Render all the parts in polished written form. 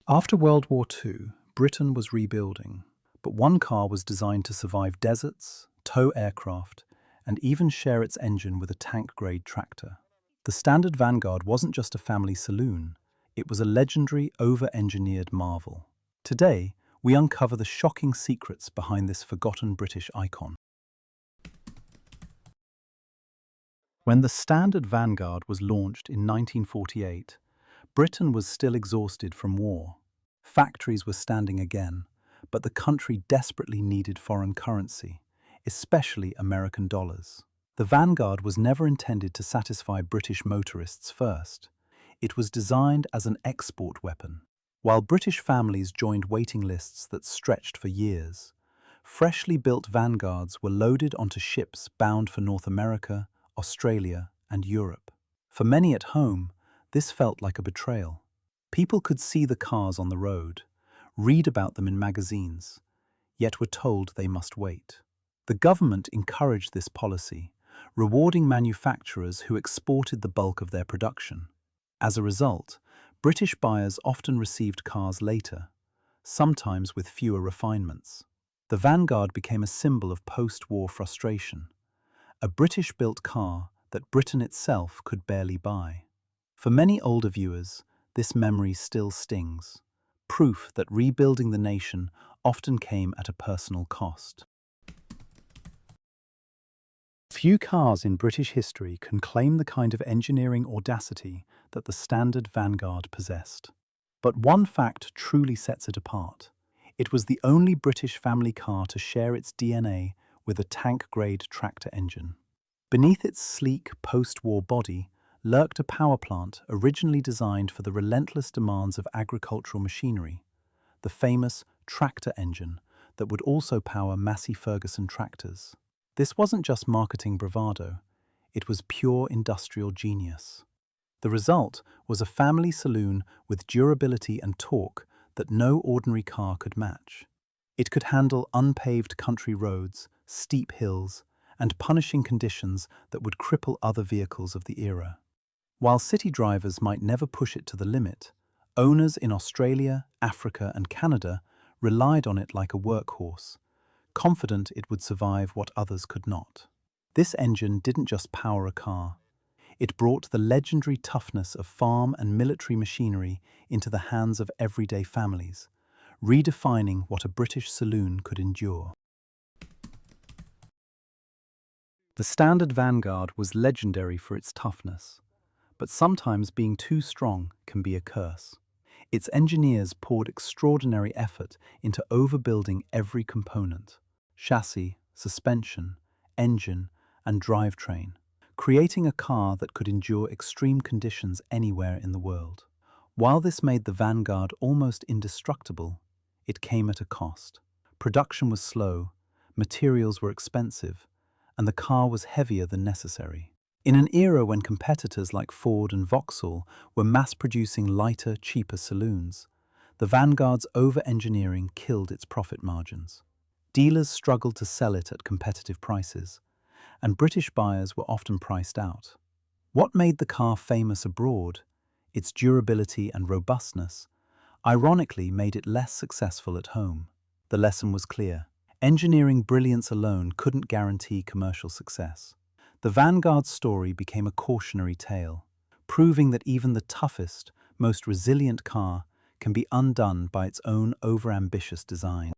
After World War II, Britain was rebuilding, but one car was designed to survive deserts, tow aircraft, and even share its engine with a tank-grade tractor. The Standard Vanguard wasn't just a family saloon, it was a legendary, over-engineered marvel. Today, we uncover the shocking secrets behind this forgotten British icon. When the Standard Vanguard was launched in 1948, Britain was still exhausted from war. Factories were standing again, but the country desperately needed foreign currency, especially American dollars. The Vanguard was never intended to satisfy British motorists first. It was designed as an export weapon. While British families joined waiting lists that stretched for years, freshly built Vanguards were loaded onto ships bound for North America, Australia, and Europe. For many at home, this felt like a betrayal. People could see the cars on the road, read about them in magazines, yet were told they must wait. The government encouraged this policy, rewarding manufacturers who exported the bulk of their production. As a result, British buyers often received cars later, sometimes with fewer refinements. The Vanguard became a symbol of post-war frustration, a British-built car that Britain itself could barely buy. For many older viewers, this memory still stings, proof that rebuilding the nation often came at a personal cost. Few cars in British history can claim the kind of engineering audacity that the Standard Vanguard possessed. But one fact truly sets it apart. It was the only British family car to share its DNA with a tank-grade tractor engine. Beneath its sleek, post-war body lurked a power plant originally designed for the relentless demands of agricultural machinery, the famous tractor engine that would also power Massey Ferguson tractors. This wasn't just marketing bravado, it was pure industrial genius. The result was a family saloon with durability and torque that no ordinary car could match. It could handle unpaved country roads, steep hills, and punishing conditions that would cripple other vehicles of the era. While city drivers might never push it to the limit, owners in Australia, Africa, and Canada relied on it like a workhorse, confident it would survive what others could not. This engine didn't just power a car. It brought the legendary toughness of farm and military machinery into the hands of everyday families, redefining what a British saloon could endure. The Standard Vanguard was legendary for its toughness, but sometimes being too strong can be a curse. Its engineers poured extraordinary effort into overbuilding every component: chassis, suspension, engine, and drivetrain, creating a car that could endure extreme conditions anywhere in the world. While this made the Vanguard almost indestructible, it came at a cost. Production was slow, materials were expensive, and the car was heavier than necessary. In an era when competitors like Ford and Vauxhall were mass-producing lighter, cheaper saloons, the Vanguard's over-engineering killed its profit margins. Dealers struggled to sell it at competitive prices, and British buyers were often priced out. What made the car famous abroad, its durability and robustness, ironically made it less successful at home. The lesson was clear. Engineering brilliance alone couldn't guarantee commercial success. The Vanguard's story became a cautionary tale, proving that even the toughest, most resilient car can be undone by its own overambitious design.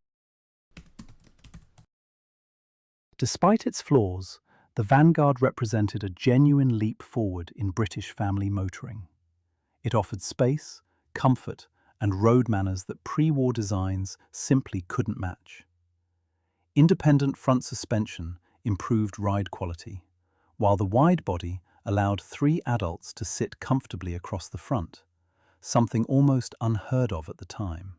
Despite its flaws, the Vanguard represented a genuine leap forward in British family motoring. It offered space, comfort, and road manners that pre-war designs simply couldn't match. Independent front suspension improved ride quality, while the wide body allowed 3 adults to sit comfortably across the front, something almost unheard of at the time.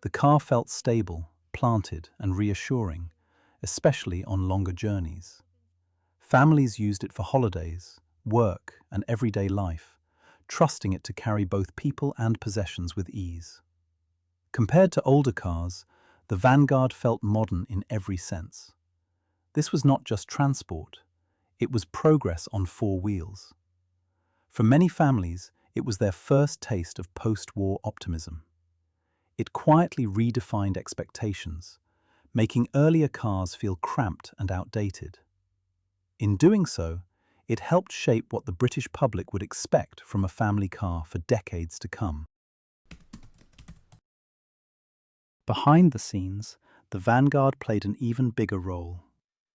The car felt stable, planted, and reassuring, especially on longer journeys. Families used it for holidays, work, and everyday life, trusting it to carry both people and possessions with ease. Compared to older cars, the Vanguard felt modern in every sense. This was not just transport, it was progress on 4 wheels. For many families, it was their first taste of post-war optimism. It quietly redefined expectations, making earlier cars feel cramped and outdated. In doing so, it helped shape what the British public would expect from a family car for decades to come. Behind the scenes, the Vanguard played an even bigger role.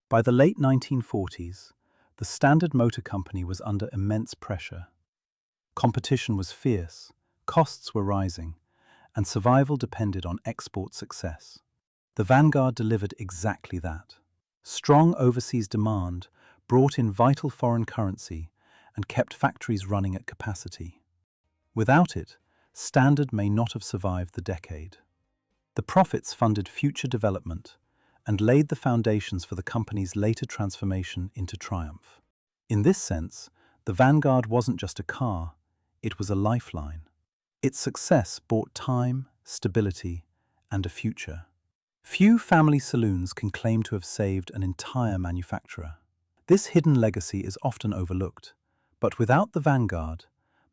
By the late 1940s, the Standard Motor Company was under immense pressure. Competition was fierce, costs were rising, and survival depended on export success. The Vanguard delivered exactly that. Strong overseas demand brought in vital foreign currency and kept factories running at capacity. Without it, Standard may not have survived the decade. The profits funded future development and laid the foundations for the company's later transformation into triumph. In this sense, the Vanguard wasn't just a car, it was a lifeline. Its success brought time, stability, and a future. Few family saloons can claim to have saved an entire manufacturer. This hidden legacy is often overlooked, but without the Vanguard,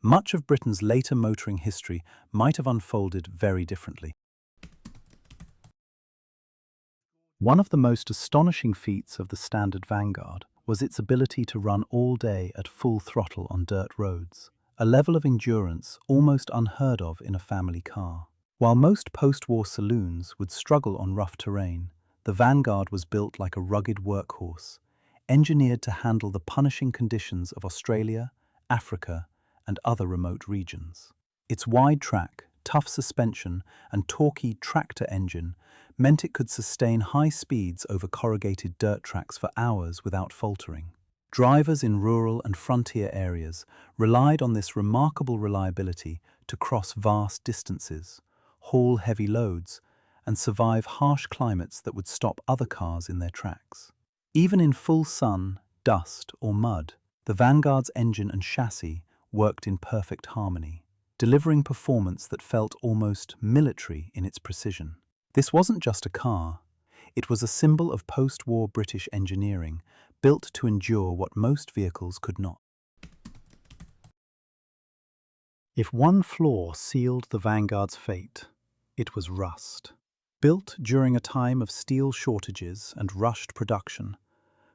much of Britain's later motoring history might have unfolded very differently. One of the most astonishing feats of the Standard Vanguard was its ability to run all day at full throttle on dirt roads, a level of endurance almost unheard of in a family car. While most post-war saloons would struggle on rough terrain, the Vanguard was built like a rugged workhorse, engineered to handle the punishing conditions of Australia, Africa, and other remote regions. Its wide track, tough suspension, and torquey tractor engine meant it could sustain high speeds over corrugated dirt tracks for hours without faltering. Drivers in rural and frontier areas relied on this remarkable reliability to cross vast distances, haul heavy loads, and survive harsh climates that would stop other cars in their tracks. Even in full sun, dust, or mud, the Vanguard's engine and chassis worked in perfect harmony, delivering performance that felt almost military in its precision. This wasn't just a car, it was a symbol of post-war British engineering, built to endure what most vehicles could not. If one flaw sealed the Vanguard's fate, it was rust. Built during a time of steel shortages and rushed production,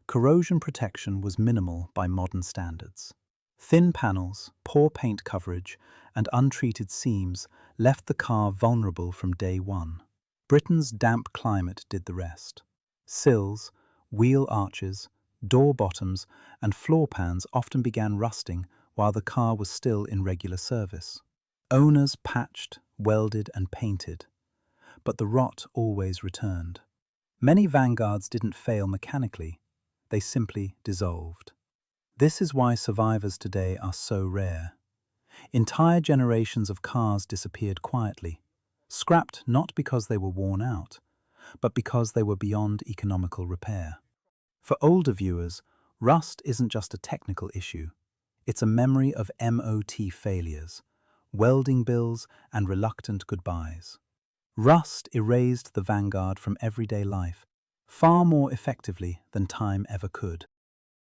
corrosion protection was minimal by modern standards. Thin panels, poor paint coverage, and untreated seams left the car vulnerable from day one. Britain's damp climate did the rest. Sills, wheel arches, door bottoms, and floor pans often began rusting while the car was still in regular service. Owners patched, welded, and painted, but the rot always returned. Many Vanguards didn't fail mechanically, they simply dissolved. This is why survivors today are so rare. Entire generations of cars disappeared quietly, scrapped not because they were worn out, but because they were beyond economical repair. For older viewers, rust isn't just a technical issue. It's a memory of MOT failures, welding bills, and reluctant goodbyes. Rust erased the Vanguard from everyday life far more effectively than time ever could.